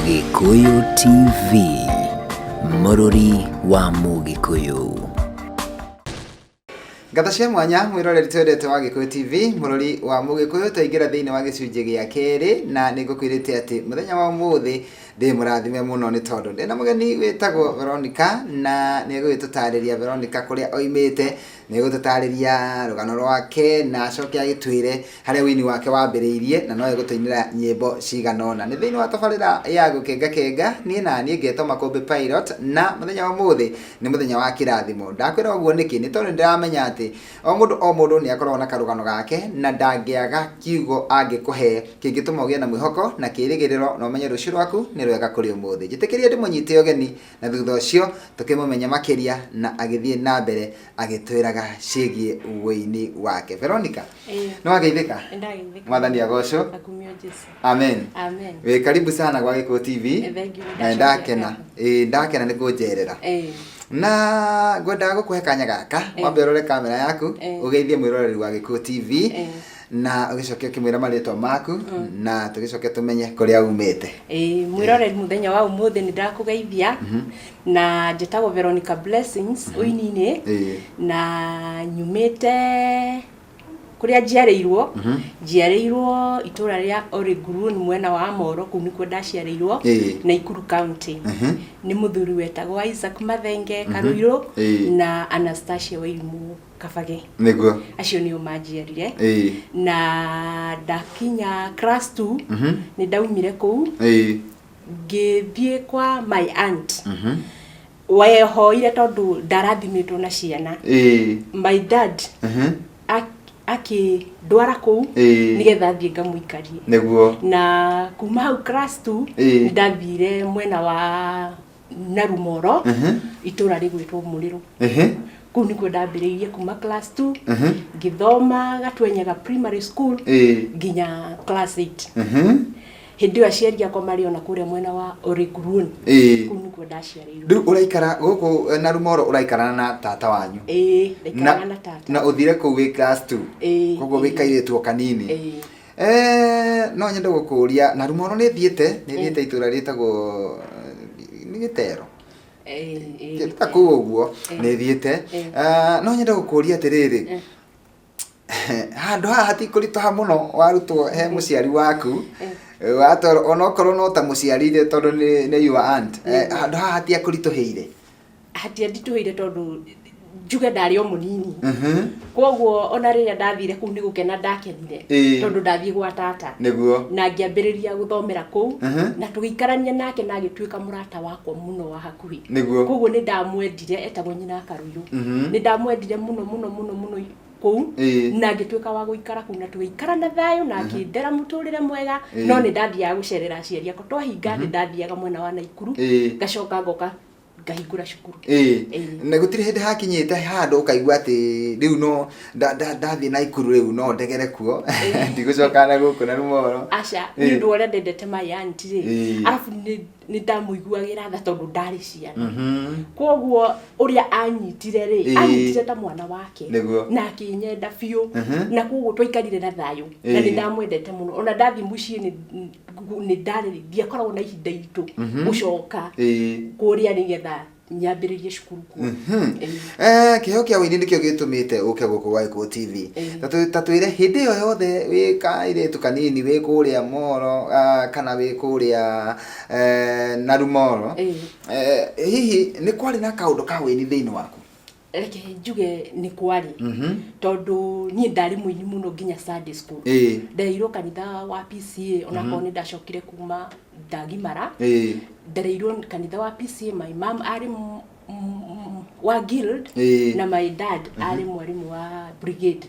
Gikuyu TV, Mũrũri wa Mũgĩkũyũ. Ngata cia mwanya mwiroreri twendete wa Gikuyu TV, Mũrũri wa Mũgĩkũyũ, twaingĩra thĩinĩ wa gĩcunjĩ gĩa kerĩ na nĩngũkwĩrĩte atĩ mũthenya wa ũmũthĩ ndĩ mũrathime mũno nĩ tondũ ndĩna mũgeni wĩtagwo Veronica na nĩegũgĩtũtarĩria Veronica kũrĩa oimĩte, nĩegũtũtarĩria rũgano rwake na acoke agĩtwĩre harĩa wini wake wambĩrĩirie na no egũtũinĩra nyĩmbo cigana ũna. Nĩ thĩinĩ wa tabarĩra ya gũkenga niĩ na niĩ ngetwo Makũmbĩ Pilot, na mũthenya wa ũmũthĩ nĩ mũthenya wa kĩrathimo. Ndakwĩra ũguo nĩkĩ? Nĩ tondũ ndĩramenya atĩ o mũndũ nĩ akoragwo na karũgano gake na ndangĩaga kiugo angĩkũhe kĩngĩtũma ũgĩe na mwĩhoko na kĩrĩgĩrĩro na ũmenye rũciũ rwaku nĩ rwega kũrĩ ũmũthĩ. Njĩtĩkĩrie ndĩmũnyite ũgeni na thutha ũcio tũkĩmũmenya makĩria na agĩthiĩ na mbere agĩtwĩraga ciĩgiĩ wĩini wake. Veronica, no ageithĩka? Mwathani agocwo. Amen. Amen. We karibu sana kwa Gikuyu TV. Na ndakena nĩ kũnjerera. Na ngwenda gũkũhe kanya gaka wambe ũrore kamera yaku ũgeithie mwĩroreri wa Gikuyu TV na ũgĩcoke ũkĩmwĩra marĩtwa maku na tũgĩcoke tũmenye kũrĩa umĩte. Mwĩroreri mũthenya wa ũmũthĩ nĩ ndakũgeithia na njĩtagwo Veronica Blessings ũini-inĩ na nyumĩte kũrĩa njiarĩirwo itũra rĩa Oregun mwena wa Moro, kũu nĩkuo ndaciarĩirwo na Ikuru County. Nĩ mũthuri wetagwo Isaac Mathenge Karũirũ na Anastasia Wairimu Kabage. Nĩguo Acio nĩo manjiarire. Na ndakinya class 2 nĩ ndaumire kũu ngĩthiĩ kwa my aunt. Wehoire tondũ ndarathimĩtwo na ciana. My dad akĩndwara kũu nĩgetha thiĩ ngamũikarie. Nĩguo Na kuma hau class 2 ndathire mwena wa Narumoro itũra rĩgwĩtwo Mũrĩrũ. Kũu nĩkuo ndambĩrĩirie kuma class 2 ngĩthoma Gatwenyaga Primary School nginya class 8. Hĩndĩ ĩyo aciari akwa marĩ ona kũrĩa mwena wa Oregun. Kũu nĩkuo ndaciarĩirwo. Rĩu ũraikara gũkũ Narumoro, ũraikarana na tata wanyu? Ndaikarana na tata. Na ũthire kũu wĩ class 2? Koguo wĩ kairĩtu o kanini. No nyende gũkũria Narumoro nĩ thiĩte itũra rĩtagwo nĩ Gĩtero. Kĩrĩta kũu ũguo nĩ thiĩte. No nyende gũkũria atĩrĩrĩ, handũ haha hatikũritũha mũno warutwo he mũciari waku watoro onokorwo no ta mũciarire tondũ nĩ your aunt, handũ haha hatiakũritũhĩire? Hatianditũhĩire tondũ njuge ndarĩ o mũnini. Koguo ona rĩrĩa ndathire kũu nĩ gũkena ndakenire tondũ ndathiĩ gwa tata. Nĩguo Na ngĩambĩrĩria gũthomera kũu na tũgĩikarania nake na agĩtuĩka mũrata wakwa mũno wa hakuhĩ. Koguo nĩ ndamwendire, etagwo nyina Karũirũ. Nĩ ndamwendire mũno kũu na ngĩtuĩka wa gũikara kũu na tũgĩikara na thayũ na akĩndera mũtũrĩre mwega. No nĩ ndathiaga gũcerera aciari akwa, twahinga nĩ ndathiaga mwena wa Naikuru ngacoka ngoka ngahingũra cukuru. Na gũtirĩ hĩndĩ hakinyĩte handũ ũkaigua atĩ rĩu no ndathiĩ Naikuru rĩu no ndegere kuo ndigũcoka na gũkũ Narumoro? Aca, nĩ ũndũ ũrĩa ndendete my aunt rĩ, arabu nĩ ndamũiguagĩra tha tondũ ndarĩ ciana. Koguo ũrĩa anyitire rĩ, anyitire ta mwana wake na akĩnyenda biũ, na koguo twaikarire na thayũ na nĩ ndamwendete mũno. Ona ndathiĩ mũciĩ nĩ ndiakoragwo na ihinda iritũ gũcoka kũrĩa nĩgetha nyambĩrĩrie cukuru kuo. Kĩheo kĩa wĩini nĩkĩo gĩtũmĩte ũke gũkũ gwa Gikuyu TV. Ta twĩre hĩndĩ ĩyo yothe wĩ kairĩtu kanini wĩ kũrĩa Moro kana wĩ kũrĩa Narumoro, hihi nĩ kwarĩ na kaũndũ ka wĩini thĩinĩ waku? Reke njuge nĩ kwarĩ tondũ niĩ ndarĩ mũini mũno nginya Sunday school. Ndereirwo kanitha wa PCA onakorwo nĩ ndacokire kuma Ndagimara. Ndereirwo kanitha wa PCA, my mom arĩ wa guild na my dad arĩ mwarimũ wa brigade.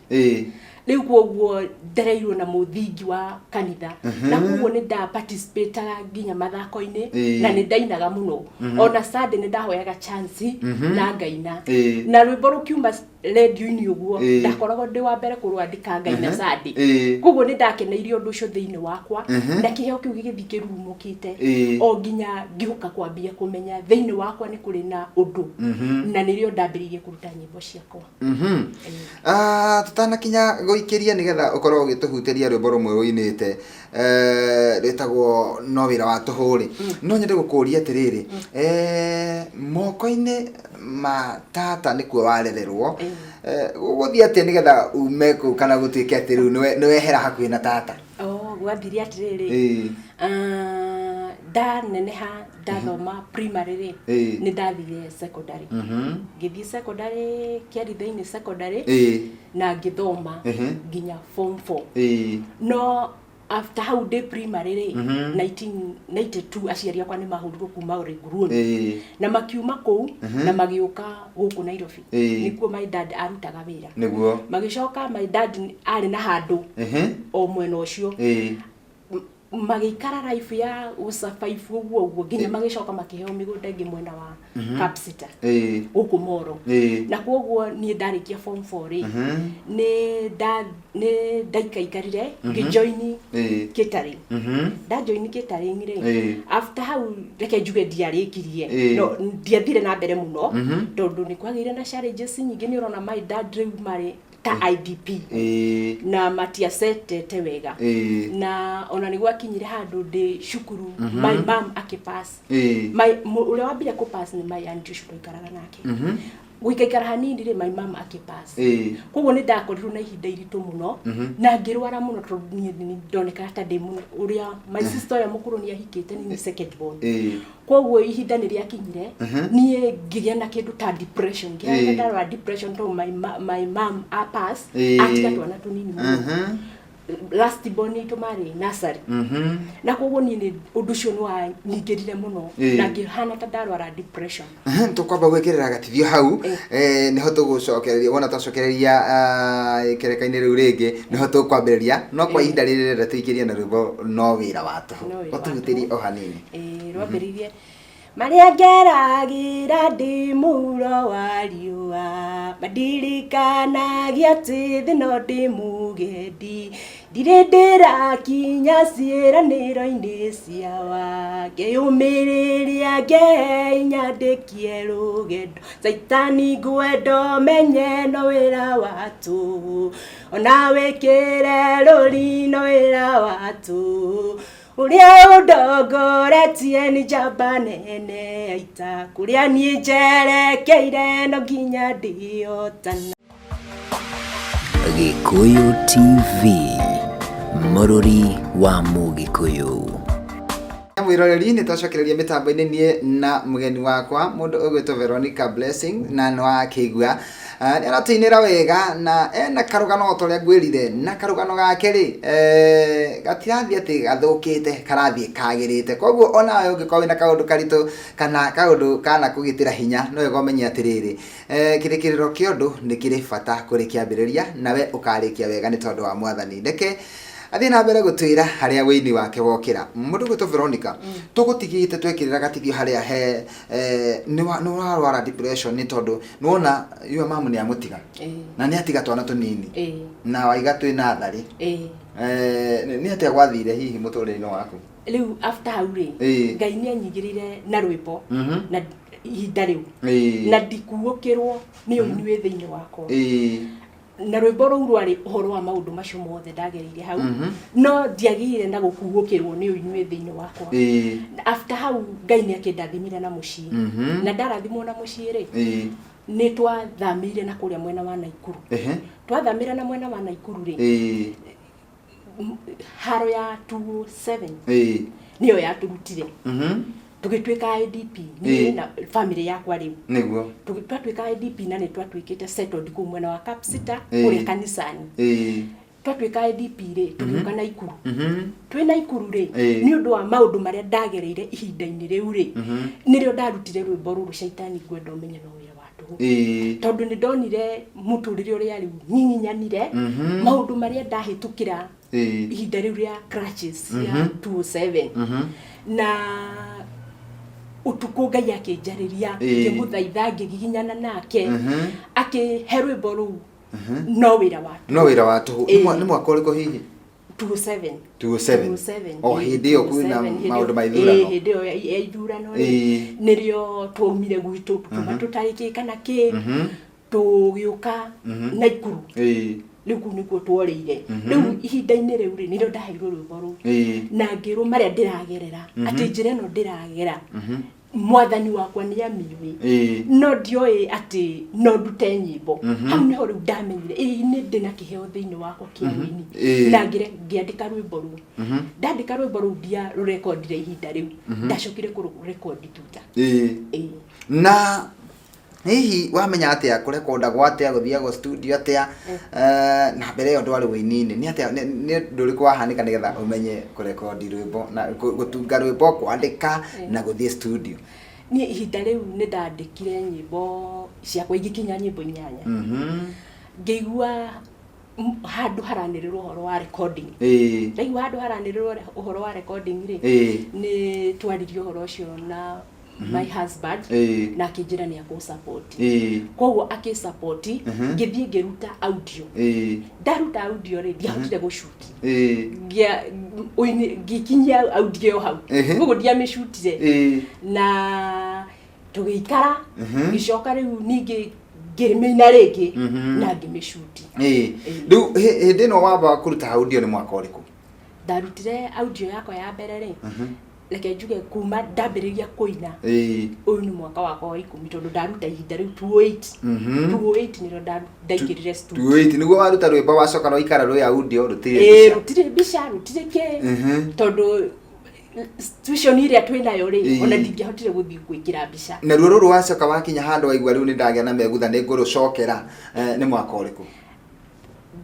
Rĩu koguo ndereirwo na mũthingi wa kanitha na koguo nĩ ndaparticipataga nginya mathako-inĩ na nĩ ndainaga mũno. Ona Sunday nĩ ndahoyaga chance na ngaina na rwĩmbo rũkiuma radio-inĩ ũguo ndakoragwo ndĩ wa mbere kũrwandĩka ngaina Sunday. Koguo nĩ ndakeneirie ũndũ ũcio thĩinĩ wakwa na kĩheo kĩu gĩgĩthiĩ kĩrurumũkĩte o nginya ngĩhoka kwambia kũmenya thĩinĩ wakwa nĩ kũrĩ na ũndũ na nĩrĩo ndambĩrĩirie kũruta nyĩmbo ciakwa. Tutanakinya guikiria nigetha ukorwo ugituhuteria rwimbo rumwe ruinite retagwo no wira wa tuhuri no nyende gukuria atiriri moko-ini ma tata nikuo waretherwo guthii atia nigetha ume ku kana gutuike ati riu niwehera hakuhi na tata gwathiria atiriri ndaneneha ndathoma primary ni ndathire secondary ngithii secondary Kiaritha-ini secondary na ngithoma nginya form 4 no after how day primary 1992 aciari akwa ni mahurirwo kuma Orenguruoni na makiuma kou na magiuka guku Nairobi nikuo my dad arutaga wira niguo magicoka my dad ari na handu o mwena ucio magikara life ya usurvive uguo nginya magicoka makiheo migunda ingi mwena wa Capsita guku Moro na koguo ni ndarikia form 4 ni ndaikaikarire ngijoini catering ndajoini catering after how reke njuge ndiarikirie no ndiathire na mbere muno tondu ni kwagire na challenges nyingi ni urona my dad riu mari ta IDP na matiacetete wega na ona ni gwakinyire handu ndi cukuru my mom akipass my ule wambire kupass ni my auntie ucio ikaraga nake guikaikara hanini ri my mom akipass koguo ni ndakorirwo na ihinda iritu muno na ngirwara muno tondu ni ndoneka ta ndi uria my sister ya mukuru ni ahikite ni second born koguo ihinda ni riakinyire nie ngigia na kindu ta depression ngia ndarwa depression to my mom pass atiga twana tunini muno last born itu mari nursery na koguo ni undu cio ni wa nyingirire muno na ngihana ta ndarwara depression tukwamba gwikirira gatithio hau niho tugucokereria wona twacokereria kereka-ini riu ringi niho tukwambiriria no kwa ihinda riri rira tuikiria na rwimbo no wira wa tuhu ututiri o hanini rwambiririe Maria ngeragira ndi muro wa riua madirikanagia ati thino ndi mugendi ndire ndirakinya ciĩranĩro-inĩ ciawa ngĩyũmĩrĩria ngeinya ndĩkie rũgendo caitani ngwendo menye no wĩra wa tũhũ ona wĩkĩre rũri no wĩra wa tũhũ uria udongoretie ni njamba nene aita kuria nie njerekeire no nginya ndiotana. Gikuyu TV, mũrũri wa Mũgĩkũyũ. Mwiroreri ni twacokereria mitambo-ini nie na mugeni wakwa mundu ugwitwo Veronica Blessing na no akigua ni aratinira wega na ena karugano toria ngwirire na karugano gake ri gatirathi ati gathukite karathi kagirite koguo ona we ungikorwo na kaundu karitu kana kaundu kana kugitira hinya no wega umenye atiriri kirikiriro kiondu ni kiri bata kuri kiambiriria nawe ukarikia wega ni tondu wa mwathani ndeke athi na mbere gutwira haria wini wake wokira mundu gwitwo Veronica tugutigite twekirira gatithio haria he ni warwara depression ni tondu nuona your mom ni amutiga na ni atiga twana tunini na waiga twi na thari ni atia gwathire hihi muturire-ini waku riu after hauri ngai ni anyigirire na rwimbo na ihinda riu na ndikuukirwo ni unyue thiini wakwa na rwimbo rũu rwarĩ ũhoro wa maũndũ macio mothe ndagereire hau no ndiagire na gũkuũkĩrwo nĩ ũinyuĩ thĩinĩ wakwa after hau ngai nĩ akĩndathimire na mũciĩ na ndarathimwo na mũciĩ rĩ nĩ twathamĩire na kũrĩa mwena wa Naikuru twathamĩra na mwena wa Naikuru rĩ haro ya 27 niyo yaturutire tugitwika IDP ni na family yakwa riu niguo twatwika IDP na ni twatwikite settled ku mwena wa Capsita kuri kanisani twatwika IDP ri tugiuka Naikuru twi Naikuru ri ni undu wa maundu maria ndagereire ihinda-ini riu ri nirio ndarutire rwimbo ruru caitani ngwenda umenye no wira watu tondu ni ndonire muturire uria riu nyinyanire maundu maria ndahitukira ihinda riu ria crashes ya 27 na utuko ngai akinjariria ngimuthaitha ngiginyana nake akihe rwimbo ruu no wira watu ni mwaka uriko hihi 27 oh hindi iyo kwina maundu ma ithurano hindi iyo ya ithurano nirio twaumire gwitu tukuma tutariki kana ki tugiuka Naikuru riu ku nikuo tworeire riu ihinda-inĩ riu ri nĩrĩo ndaheirwo rwĩmbo rũu na ngĩrwo marĩa ndĩragerera atĩ njĩra ĩno ndĩragera mwathani wakwa nĩ amiũĩ no ndioĩ atĩ no ndute nyĩmbo hau nĩho rĩu ndamenyire nĩ ndĩ na kĩheo thĩinĩ wakwa kĩa ũini na ngĩandĩka rwĩmbo rũu ndandĩka rwĩmbo rũu ndiarũrekondire ihinda rĩu ndacokire kũrekondi thutha na hihi wamenya atia kũrekondagwo atia gũthiagwo studio atia na mbere ĩyo ndwarĩ wĩini-inĩ nĩ atia nĩ ndũrĩkũ wahanĩka nĩgetha ũmenye kũrekondi rwĩmbo na gũtunga rwĩmbo kwandĩka na gũthiĩ studio? Niĩ ihinda rĩu nĩ ndandĩkire nyĩmbo ciakwa ingĩkinya nyĩmbo 8 ngĩigua handũ haranĩrĩrwo ũhoro wa recording ndaigua handũ haranĩrĩrwo ũhoro wa recording rĩ nĩ twaririe ũhoro ũcio na my husband na akĩnjĩra nĩ akũsupport koguo akĩsupport ngĩthiĩ ngĩruta audio ndaruta audio rĩ ndiahotire gũshoot ngĩkinyia audio hau koguo ndiamĩshutire na tũgĩikara ngĩcoka rĩu ningĩ ngĩmĩina rĩngĩ na ngĩmĩshuti rĩu hĩndĩ ĩno wamba kũruta audio nĩ mwaka ũrĩkũ? Ndarutire audio yakwa ya mbere rĩ reke njuge kuma ndambĩrĩria kũina ũyũ nĩ mwaka wakwa wa 10 tondũ ndaruta ihinda rĩu 28 nĩrĩo ndaingĩrire studio 28 nĩguo waruta rwĩmbo wacoka no ikara rwĩ audio rũtirĩ mbica rũtirĩ kĩ tondũ situation iria twĩnayo rĩ ona ndingĩhotire gũthiĩ gwĩkĩra mbica na ruo rũrũ wacoka wakinya handũ waigua rĩu nĩ ndagĩa na megutha nĩ ngũrũcokera nĩ mwaka ũrĩkũ?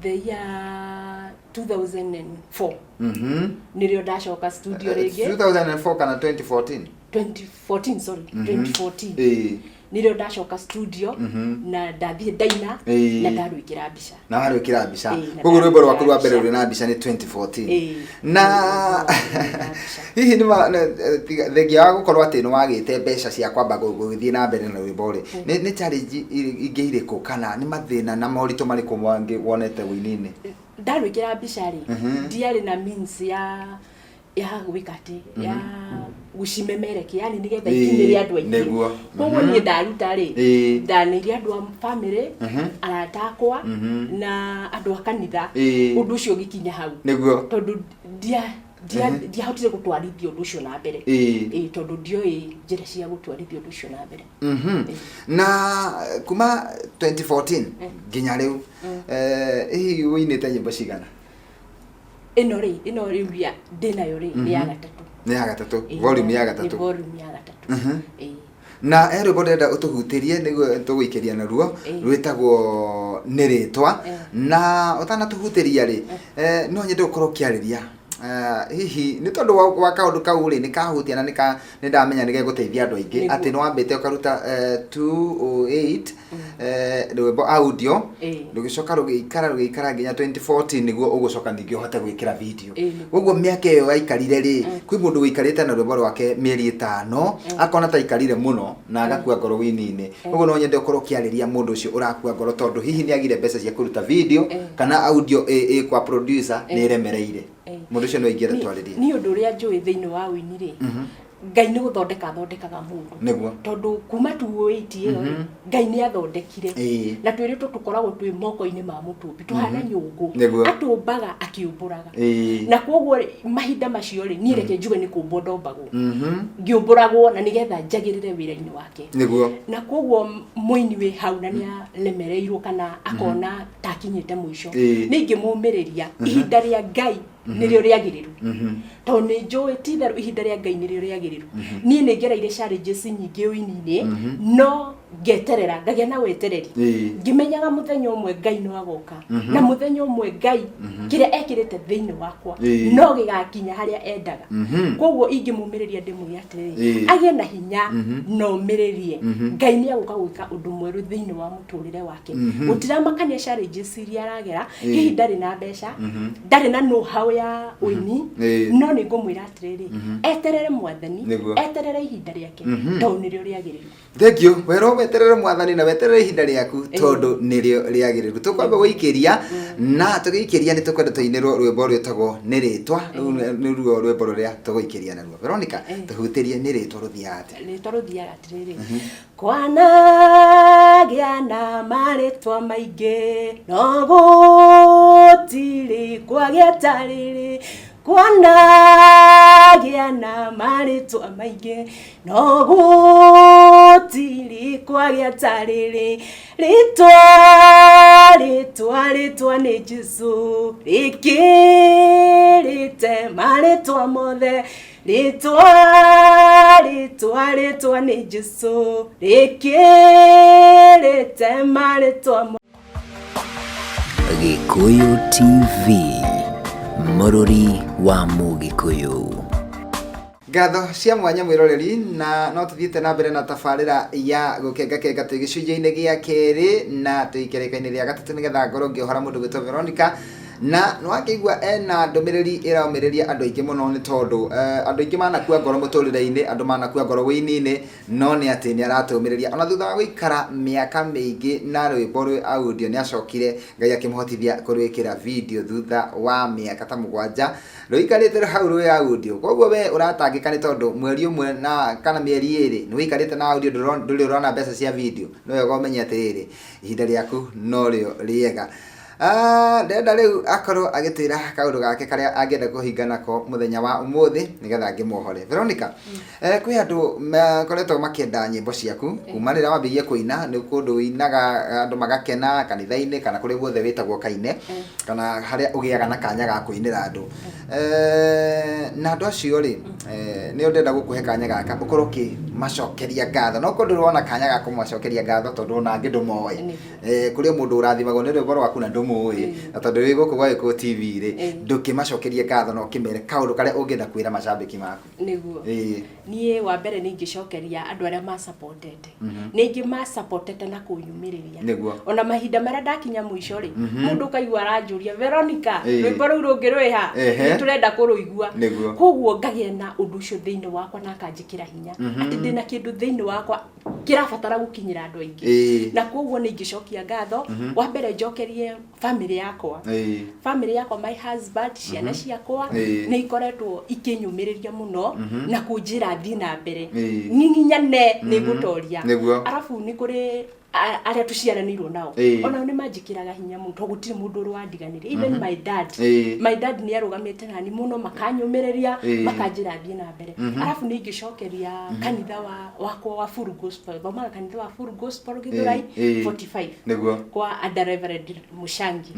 The year 2004 nĩrĩo ndacoka studio rĩngĩ 2004 kana 2014? 2014 sorry 2014 nĩrĩo ndacoka studio na ndathiĩ ndaina na ndarwĩkĩra mbica na warwĩkĩra mbica koguo rwĩmbo rwaku rwa mbere rwĩ na mbica nĩ 2014 na hihi nĩ thengia wa gũkorwo atĩ nĩ wagĩte mbeca cia kwamba gũthiĩ na mbere na rwĩmbo rĩ nĩ challenge ingĩ irĩkũ kana nĩ mathĩna na moritũ marĩkũ mangĩ wonete wĩini-inĩ? Ndarwĩkĩra mbica rĩ ndiarĩ na means ya gwĩka atĩ ya gũcimemereke yani nĩgetha ikinyĩre andũ aingĩ koguo niĩ ndaruta rĩ ndanĩire andũ a family arata akwa na andũ a kanitha ũndũ ũcio ũgĩkinya hau tondũ ndiahotire gũtwarithia ũndũ ũcio na mbere tondũ ndioĩ njĩra cia gũtwarithia ũndũ ũcio na mbere na kuma 2014 nginya rĩu hihi wĩinĩte nyĩmbo cigana? ĩno rĩu ndĩnayo rĩ nĩ ya gatatũ. Nĩ ya gatatũ volume ya gatatũ? Nĩ volume ya gatatũ na rwĩmbo ndĩrenda ũtũhutĩrie nĩguo tũgũikĩria naruo rwĩtagwo nĩ rĩtwa na ũtanatũhutĩria rĩ no nyende ũkorwo ũkĩarĩria hihi nĩ tondũ wa kaũndũ kau rĩ nĩ kahutia na nĩ ndamenya nĩ gegũteithia andũ aingĩ atĩ nĩ wambĩte ũkaruta 208 rwĩmbo audio rũgĩcoka rũgĩikara nginya 2014 nĩguo ũgũcoka ningĩ ũhote gwĩkĩra video ũguo mĩaka ĩyo yaikarire rĩ kwĩ mũndũ wĩikarĩte na rwĩmbo rwake mĩeri 5 akona ta ikarire mũno na agakua ngoro wĩini-inĩ ũguo no nyende ũkorwo ũkĩarĩria mũndũ ũcio ũrakua ngoro tondũ hihi nĩ agire mbeca cia kũruta video kana audio kwa producer nĩ ĩremereire mũndũ ũcio no ingĩenda twarĩrie nĩ ũndũ ũrĩa njũĩ thĩinĩ wa wĩini rĩ Ngai nĩ gũthondeka thondekaga mũndũ tondũ kuma 208 ĩyo Ngai nĩ athondekire na twĩrĩtwo tũkoragwo twĩ moko-inĩ ma mũtũmbi tũhana nyũngũ atũmbaga akĩũmbũraga na koguo mahinda macio rĩ niĩ reke njuge nĩ kũmbwo ndombagwo ngĩũmbũragwo na nĩgetha njagĩrĩre wĩra-inĩ wake na koguo mũini wĩ hau na nĩ alemereirwo kana akona takinyĩte mũico nĩ ingĩmũmĩrĩria ihinda rĩa Ngai nĩrĩo rĩagĩrĩru tondũ nĩ njũĩ ti itherũ ihinda rĩa Ngai nĩrĩo rĩagĩrĩru niĩ nĩ ngereire challenges nyingĩ wĩini-inĩ no ngeterera ngagĩa na wetereri ngĩmenyaga mũthenya ũmwe Ngai no agoka na mũthenya ũmwe Ngai kĩrĩa ekĩrĩte thĩinĩ wakwa no gĩgakinya harĩa endaga koguo ingĩmũmĩrĩria ndĩmũrie atĩrĩrĩ agĩe na hinya no mĩrĩrie Ngai nĩ agũka gwĩka ũndũ mwerũ thĩinĩ wa mũtũrĩre wake gũtiramakania challenges iria aragera hihi ndarĩ na mbeca ndarĩ na know-how ya ũini no nĩ ngũmwĩra atĩrĩrĩ eterere mwathani eterere ihinda rĩake tondũ nĩrĩo rĩagĩrĩru. Thank you. Wero weterere mwathani na weterere ihinda rĩaku tondu nĩrĩo rĩagĩrĩru. Tũkwamba gũikĩria na tũgĩikĩria nĩ tũkwenda tũinĩrwo rwĩmbo rwĩtagwo nĩ rĩtwa nĩruo rwĩmbo rũrĩa tũgũikĩria naruo. Veronica tũhutĩrie nĩ rĩtwa rũthiaga atĩa? Rĩtwa rũthiaga atĩrĩrĩ kwana ngagĩa na marĩtwa maingĩ no gũtirĩ kwagĩa ta rĩrĩ kwanagĩa na marĩtwa maingĩ no gũtirĩ kwagĩa ta rĩrĩ rĩtwa nĩ Jesũ rĩkĩrĩte marĩtwa mothe rĩtwa nĩ Jesũ rĩkĩrĩte marĩtwa mothe. Gikuyu TV, mũrũri wa Mũgĩkũyũ. Ngatho cia mwanya mwiroreri na no tuthiite na mbere na tabarĩra ya gũkenga twĩ gĩcunjĩ-inĩ gĩa kerĩ na twĩkereka-inĩ rĩa gatatũ nĩgetha ngorwo ngĩohora mũndũ gwĩtwo Veronica na nĩwakĩigua ena ndũmĩrĩri ĩraũmĩrĩria andũ aingĩ mũno nĩ tondũ andũ aingĩ manakua ngoro mũtũrĩre-inĩ andũ manakua ngoro wĩini-inĩ no nĩ atĩ nĩ aratũmĩrĩria ona thutha wa gũikara mĩaka mĩingĩ na rwĩmbo rwĩ audio nĩ acokire Ngai akĩmũhotithia kũrwĩkĩra video thutha wa mĩaka ta 7 rũikarĩte hau rwĩ audio. Koguo we ũratangĩka nĩ tondũ mweri ũmwe na kana mĩeri ĩrĩ nĩ wĩikarĩte na audio ndũrĩ ũrona mbeca cia video no wega ũmenye atĩrĩrĩ ihinda rĩaku no rĩo rĩega. Ndenda rĩu akorwo agĩtwĩra kaũndũ gake karĩa angĩenda kũhinga nako mũthenya wa ũmũthĩ nĩgetha ngĩmuohore. Veronica, kwĩ andũ makoretwo makĩenda nyĩmbo ciaku kuma rĩrĩa wambĩrĩirie kũina nĩ kũndũ wĩinaga andũ magakena kanitha-inĩ kana kũrĩa guothe wĩtagwo kaine kana harĩa ũgĩaga na kanya ga kũinĩra andũ na andũ acio rĩ nĩ ndenda gũkũhe kanya gaka ũkorwo ũkĩmacokeria ngatho no kũndũ ũrona kanya ga kũmacokeria ngatho tondũ ona angĩ ndũmoĩ kũrĩ mũndũ ũrathimagwo nĩ rwĩmbo rwaku na ndũmũĩ na tondũ wĩ gũkũ gwa Gĩkũyũ TV rĩ ndũkĩmacokerie ngatho no kĩmere kaũndũ karĩa ũngĩenda kwĩra macambĩki maku. Nĩguo niĩ wa mbere nĩ ingĩcokeria andũ arĩa ma supportete nĩ ingĩ ma supportete na kũnyumĩrĩria ona mahinda marĩa ndakinya mũico rĩ mũndũ kaigua aranjũria Veronica rwĩmbo rũu rũngĩ rwĩha nĩ tũrenda kũrũigua koguo ngagĩa na ũndũ ũcio thĩinĩ wakwa na kanjĩkĩra hinya atĩ ndĩna kĩndũ thĩinĩ wakwa kĩrabatara gũkinyĩra andũ aingĩ na koguo nĩ ingĩcokia ngatho wa mbere njokerie family yakwa my husband ciana ciakwa nĩ ikoretwo ikĩnyumĩrĩria mũno na kũnjĩra thiĩ na mbere nginyane nĩ ngũtoria arabu nĩ kũrĩ arĩa tuciaranĩirwo nao ona nĩ manjĩkĩraga hinya mũno tondũ gũtirĩ mũndũ ũrĩ wandiganĩria even my dad nĩ arũgamĩte nani mũno makanyũmĩrĩria makanjĩra thiĩ na mbere arabu nĩ ingĩcokeria kanitha wakwa wa Full Gospel thomaga kanitha wa Full Gospel Githurai 45 kwa Reverend Mushangi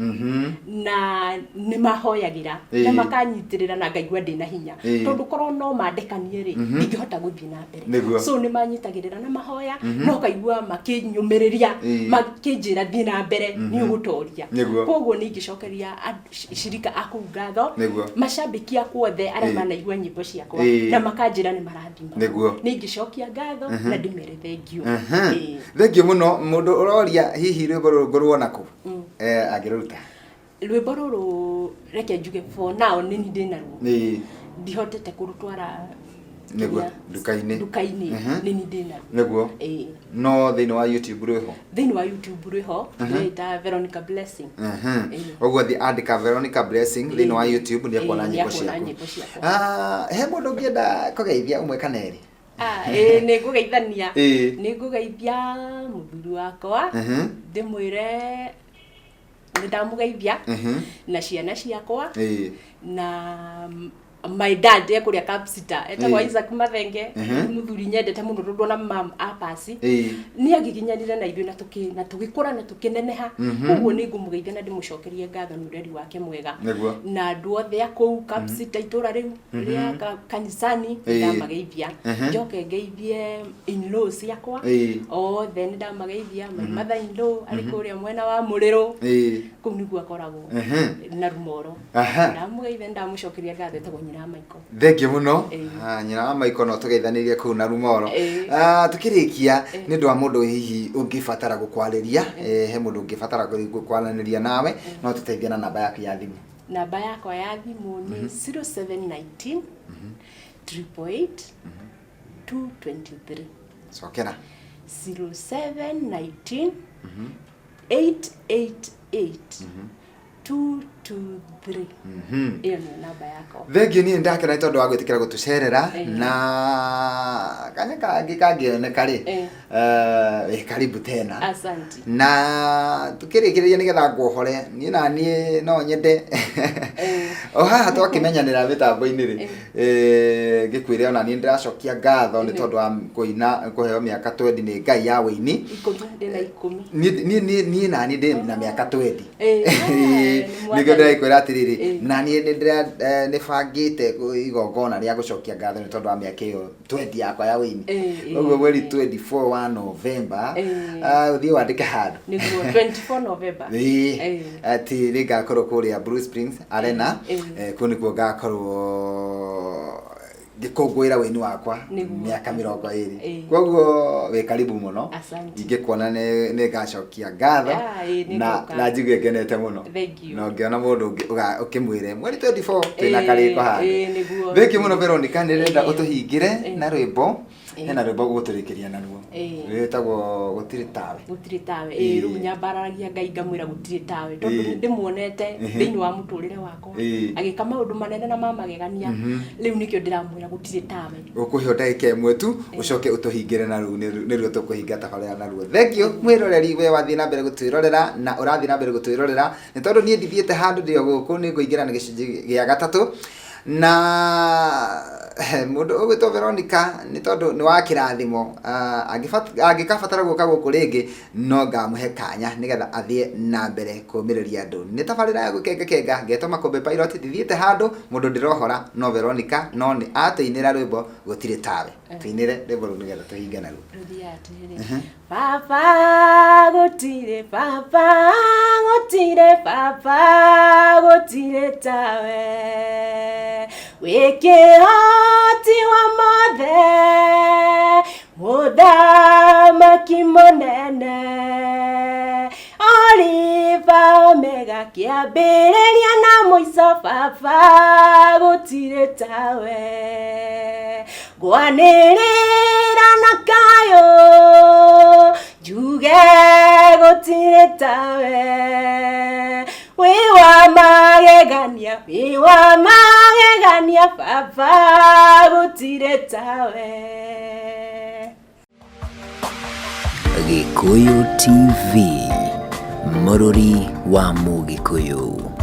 na nĩ mahoyagĩra na makanyitĩrĩra na ngaigua ndĩ na hinya tondũ korwo no mandekanie rĩ ndingĩhota gũthiĩ na mbere so nĩ manyitagĩrĩra na mahoya no kaigua makĩnyũmĩrĩria makĩnjĩra thiĩ na mbere nĩ ũgũtoria koguo nĩ ingĩcokeria shirika aku ngatho macambĩki akuothe arĩa manaigua nyĩmbo ciakwa na makanjĩra nĩ marathima nĩ ingĩcokia ngatho na ndĩmere thengio. Thengio mũno mũndũ ũroria hihi rwĩmbo rũrũ ngũruona kũ angĩruta rwĩmbo rũrũ reke njuge for now nĩ ndĩ naruo ndihotete kũrutwara duka-inĩ nĩ ndĩ naruo no thĩinĩ wa YouTube rwĩho ndĩreta Veronica Blessing ũguo thi andĩka Veronica Blessing thĩinĩ wa YouTube nĩ kuona nyĩmbo ciaku he mũndũ ũngĩenda kũgeithia ũmwe kana erĩ nĩ ngũgeithia mũthuri wakwa ndĩmwĩre nĩ ndamũgeithia na ciana ciakwa na my dad kũrĩa Kapsita etagwo Isaac Mathenge mũthuri nyendete mũno tondũ na mam apasi nĩ agĩkinyanire na ithuĩ na tũgĩkũra na tũkĩneneha koguo nĩ ngũmũgeithia na ndĩmũcokerie ngatho nĩ ũreri wake mwega na andũ othe a kũu Kapsita itũra rĩu rĩa kanisani ndamageithia njoke ngeithie in-laws ciakwa othe nĩ ndamageithia my mother in law arĩ kũrĩa mwena wa Mũrĩrũ kũu nĩguo akoragwo na Rumoro ndamũgeithia ndamũcokeria ngatho etagwo nyina Maiko. Thengiũ mũno nyina wa Maiko no tũgeithanĩrie kũu na Rumoro. Tukĩrĩkia nĩ ũndũ wa mũndũ hihi ũngĩbatara gũkwarĩria he mũndũ ũngĩbatara gũkwaranĩria nawe no tũteithie na namba yaku ya thimũ. Namba yakwa ya thimũ nĩ 0719 888 223. Cokera 0719 888 223. Iyo ni namba yako. Thengio ni ndakena tondu wa gwitikira gutucerera na kanya kangioneka ri karibu tena. Asante. Na tukirikiria nigetha nguhore ni na ni no nyende haha twakimenyanira mitambo-ini ri ngikwire ona ni ndiracokia ngatho ni tondu wa kuina kuheo miaka 20 ni Ngai ya wini 10 ni na ni ndi na miaka 20 nigio ndirakwira atiriri na ni bangite igongona ria gucokia ngatho ni tondu wa miaka iyo 20 yakwa ya wini uguo mweri 24 wa November uthii wandike handu niguo 24 November ati rigakorwo kuria Blue Springs Arena kuni kuo ngakorwo ngikungwira wini wakwa miaka 20 koguo we karibu muno ingikuona ni ngacokia ngatho na njigue ngenete muno no ngiona mundu ukimwire mweri 24 twina kariko handu thiki muno Veronica ni renda utuhingire na rwimbo hena rwimbo guturikiria naruo witagwo gutiri tawe riu nyambaragia Ngai ngamwira gutiri tawe tondu ndimuonete thiini wa muturire wakwa agika maundu manene na mamagegania riu nikio ndiramwira gutiri tawe ukuhio ndagika imwe tu ucoke utuhingire na riu niruo tukuhinga tabarira naruo thengio mwiroreri we wathii na mbere gutwirorera na urathii na mbere gutwirorera ni tondu nie ndithiete handu ndio guku ni nguingira na gicunji gia gatatu na mundu ugwitwo Veronica ni tondu ni wa kirathimo angikabatara guka guku ringi no ngamuhe kanya nigetha athie na mbere kumiriria andu ni tabarira ya gukenga ngeto makombe pilot ndithiete handu mundu ndirohora no Veronica no ni ateinira rwimbo gutire tawe twinire rwimbo ru nigetha tuhinga naruo papa gutire tawe wikihoti wa mothe muthamaki munene Alpha Omega kiambiriria na muico papa gutire tawe ngwanirira na kayo njuge gutire tawe we wa magegania papa gutire tawe. Gikuyu TV, Mũrũri wa Mũgĩkũyũ.